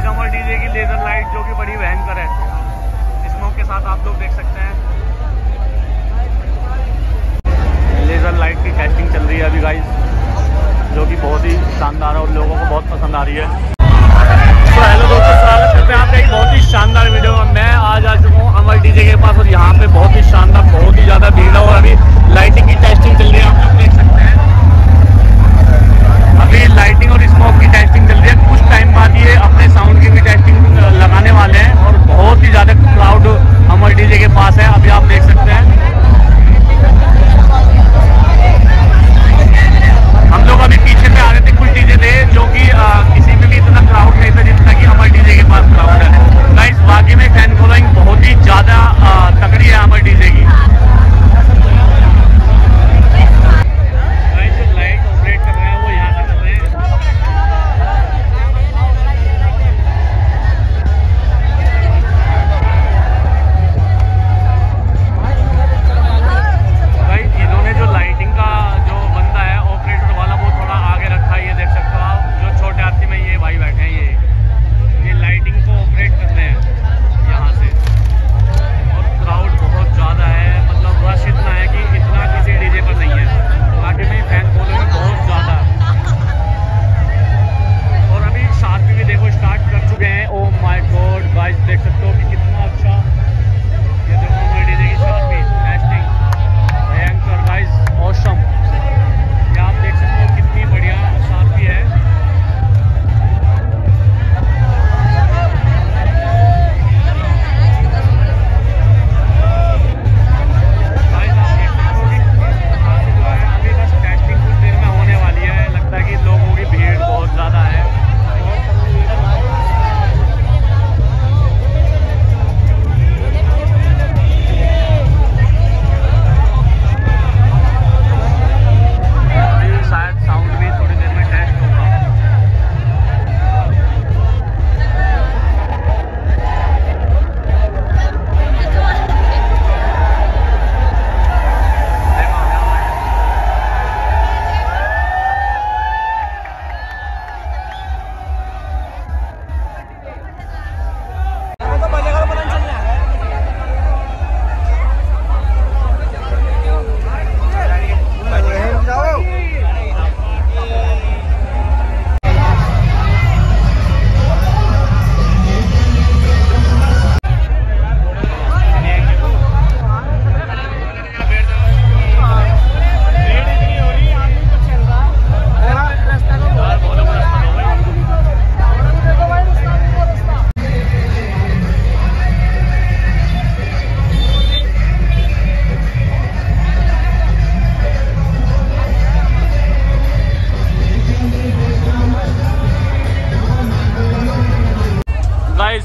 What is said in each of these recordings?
एक अमर डीजे की laser light जो कि बड़ी भयंकर है, स्मोक के साथ आप लोग देख सकते हैं। लेजर लाइट की टेस्टिंग चल रही है अभी गाइस, जो कि बहुत ही शानदार है और लोगों को बहुत पसंद आ रही है। तो हेलो दोस्तों, स्वागत करते हैं आपका एक बहुत ही शानदार वीडियो में। मैं आज आ चुका हूँ अमर डीजे के पास और यहाँ पे बहुत ही शानदार, बहुत ही ज़्यादा भीड़ है और अभी लाइटिंग की टेस्टिंग चल रही है, आप लोग देख सकते हैं। अभी लाइटिंग और स्मोक की टेस्टिंग चल रही है। कुछ टाइम बाद ये अपने साउंड की भी टेस्टिंग लगाने वाले हैं और बहुत ही ज़्यादा क्राउड अमर डीजे के पास है, अभी आप देख सकते हैं। हम लोग अभी पीछे पे आ रहे थे, कुछ डीजे थे जो कि किसी में भी इतना क्राउड नहीं था जितना कि अमर डीजे के पास क्राउड है। गाइस वाकई में फैन फॉलोइंग बहुत ही ज़्यादा तगड़ी है अमर डीजे की। गाइस जो लाइट ऑपरेट कर रहे हैं वो यहाँ से कर रहे हैं। गाइस इन्होंने जो लाइटिंग का जो बंदा है ऑपरेटर वाला वो थोड़ा आगे रखा है, ये देख सकते हो आप। जो छोटे हाथी में ये भाई बैठे हैं, ये लाइटिंग को ऑपरेट कर रहे हैं यहाँ से। और क्राउड बहुत ज़्यादा है, मतलब रश इतना है कि इतना किसी डीजे पर नहीं है। बाकी में फैन फॉलोइंग बहुत ज़्यादा है। और अभी शादी भी देखो स्टार्ट कर चुके हैं। ओ माय गॉड गाइस, देख सकते हो कि कितना अच्छा, ये देखो अमर डीजे की शादी टेस्टिंग भयंकर गाइस, ऑसम। ये आप देख सकते हो कितनी बढ़िया शादी है।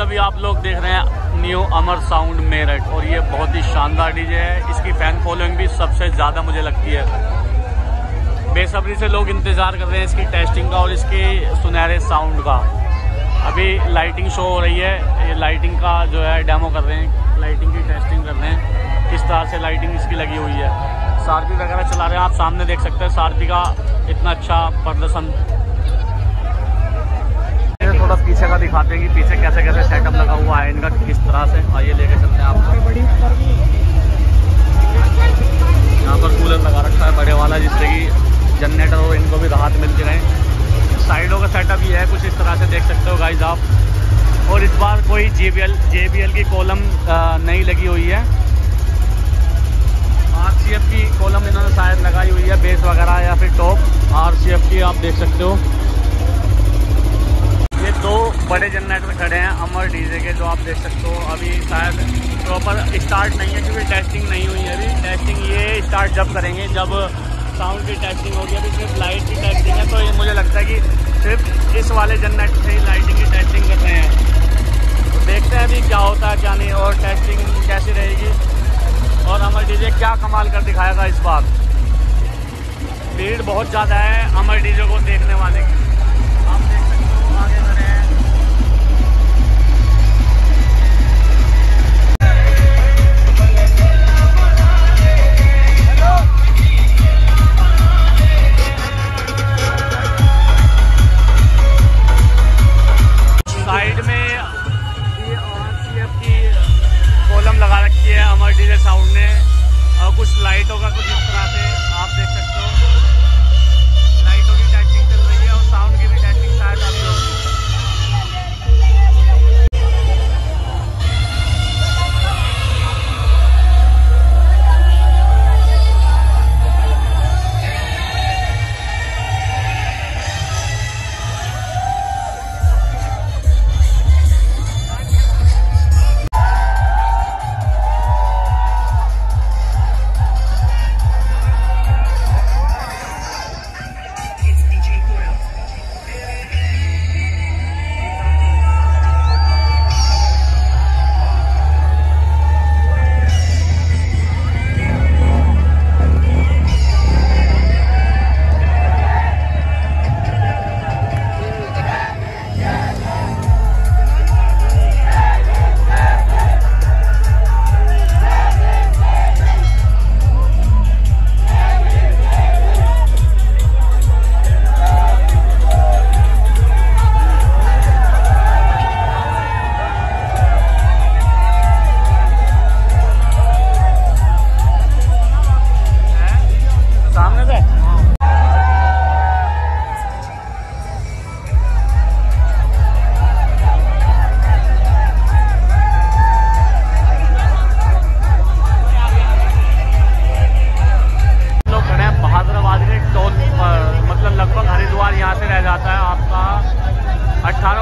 अभी आप लोग देख रहे हैं न्यू अमर साउंड मेरठ और ये बहुत ही शानदार डीजे है। इसकी फैन फॉलोइंग भी सबसे ज़्यादा मुझे लगती है। बेसब्री से लोग इंतज़ार कर रहे हैं इसकी टेस्टिंग का और इसके सुनहरे साउंड का। अभी लाइटिंग शो हो रही है, ये लाइटिंग का जो है डेमो कर रहे हैं, लाइटिंग की टेस्टिंग कर रहे हैं, किस तरह से लाइटिंग इसकी लगी हुई है। सारथी वगैरह चला रहे हैं, आप सामने देख सकते हैं सारथी का इतना अच्छा प्रदर्शन। थोड़ा पीछे का दिखाते हैं कि पीछे कैसे कैसे सेटअप लगा हुआ है इनका, किस तरह से। आइए लेके चलते हैं आपको। यहाँ पर कूलर लगा रखा है बड़े वाला, जिससे कि जनरेटर हो इनको भी राहत मिलती रहे। साइडों का सेटअप ये है कुछ इस तरह से, देख सकते हो गाइस आप। और इस बार कोई JBL की कॉलम नहीं लगी हुई है, RCF की कॉलम इन्होंने शायद लगाई हुई है, बेस वगैरह या फिर टॉप RCF की, आप देख सकते हो। ये दो बड़े जनरेटर खड़े हैं अमर डीजे के, जो आप देख सकते हो। अभी शायद प्रॉपर स्टार्ट नहीं है क्योंकि टेस्टिंग नहीं हुई है अभी। टेस्टिंग ये स्टार्ट जब करेंगे जब साउंड की टेस्टिंग होगी। अभी सिर्फ लाइट की टेस्टिंग है, तो ये मुझे लगता है कि सिर्फ इस वाले जनरेटर से ही लाइटिंग की टेस्टिंग कर रहे हैं। तो देखते हैं अभी क्या होता है क्या नहीं और टेस्टिंग कैसी रहेगी और अमर डीजे क्या कमाल कर दिखाएगा इस बार। भीड़ बहुत ज़्यादा है अमर डीजे को देखने वाले की, आप देख सकते हो आगे खड़े हैं। साइड में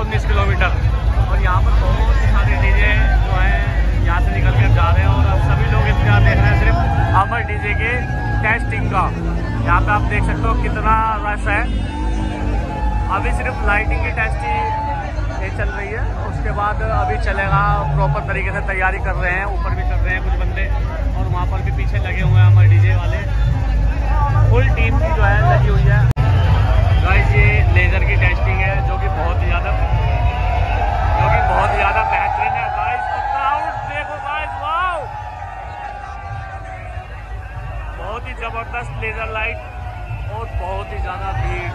19 किलोमीटर। और यहाँ पर बहुत सारे डीजे जो हैं यहाँ से निकल कर जा रहे हैं और सभी लोग इंतजार देख रहे हैं सिर्फ अमर डीजे के टेस्टिंग का। यहाँ पे आप देख सकते हो कितना रश है। अभी सिर्फ लाइटिंग की टेस्टिंग ये चल रही है, उसके बाद अभी चलेगा प्रॉपर तरीके से। तैयारी कर रहे हैं, ऊपर भी कर रहे हैं कुछ बंदे और वहाँ पर भी पीछे लगे हुए हैं हमारे डीजे वाले। फुल टीम की जो है लगी हुई है। गाइस ये लेज़र की टेस्टिंग है जो कि बहुत ही ज़्यादा बेहतरीन है। गाइस क्राउड देखो गाइस, वाओ, बहुत ही ज़बरदस्त लेज़र लाइट और बहुत ही ज़्यादा भीड़।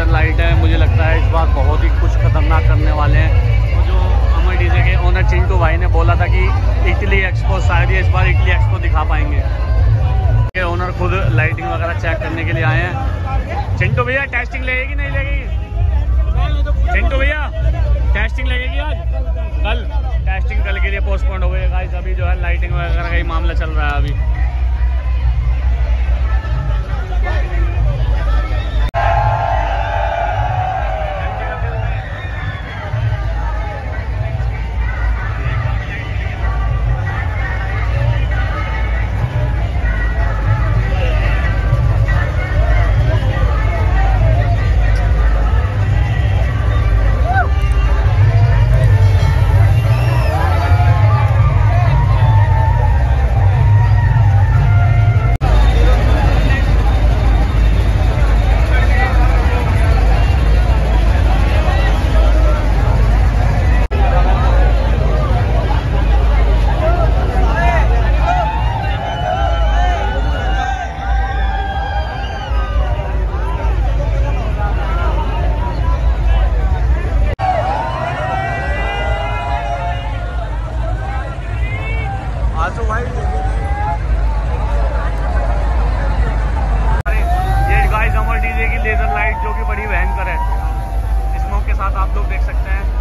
लाइट है, मुझे लगता है इस बार बहुत ही कुछ खतरनाक करने वाले हैं। और जो अमर डीजे के ओनर चिंटू भाई ने बोला था कि इटली एक्सपो, शायद ये इस बार इटली एक्सपो दिखा पाएंगे। ये ओनर खुद लाइटिंग वगैरह चेक करने के लिए आए हैं। चिंटू भैया टेस्टिंग लगेगी नहीं लगेगी? चिंटू भैया टेस्टिंग लगेगी आज? कल टेस्टिंग कल के लिए पोस्टपोन हो गई है गाइस। अभी जो है लाइटिंग वगैरह का ही मामला चल रहा है अभी। ये गाइस अमर डीजे की लेजर लाइट जो कि बड़ी भयंकर है, स्मोक के साथ आप लोग देख सकते हैं।